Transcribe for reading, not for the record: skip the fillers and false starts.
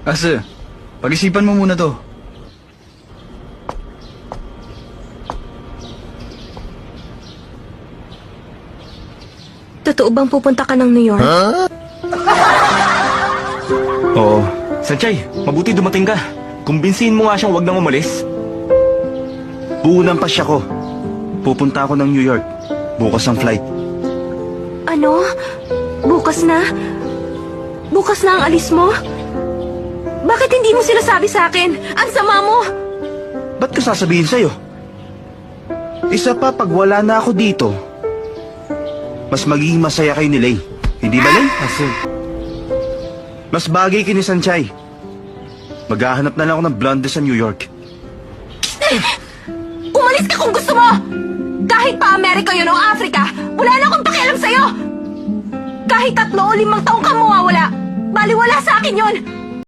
Asa, pag-isipan mo muna to. Totoo bang pupunta ka ng New York? Oo. Sanchay, mabuti dumating ka. Kumbinsihin mo nga siyang wag nang umalis. Buo ng pasya ko. Pupunta ako ng New York. Bukas ang flight. Ano? Bukas na? Bukas na ang alis mo? Bakit hindi mo sinasabi sa akin? Ang sama mo! Ba't ko sasabihin sa'yo? Isa pa, pag wala na ako dito, mas magiging masaya kayo ni Lay. Hindi ba, Lay? Mas bagay kayo ni Sanchay. Maghahanap na lang ako ng blonde sa New York. Umalis ka kung gusto mo! Kahit pa Amerika yun o Africa, wala na akong pakialam sa'yo! Kahit 3 o 5 taong kang mawawala, baliwala sa akin yun!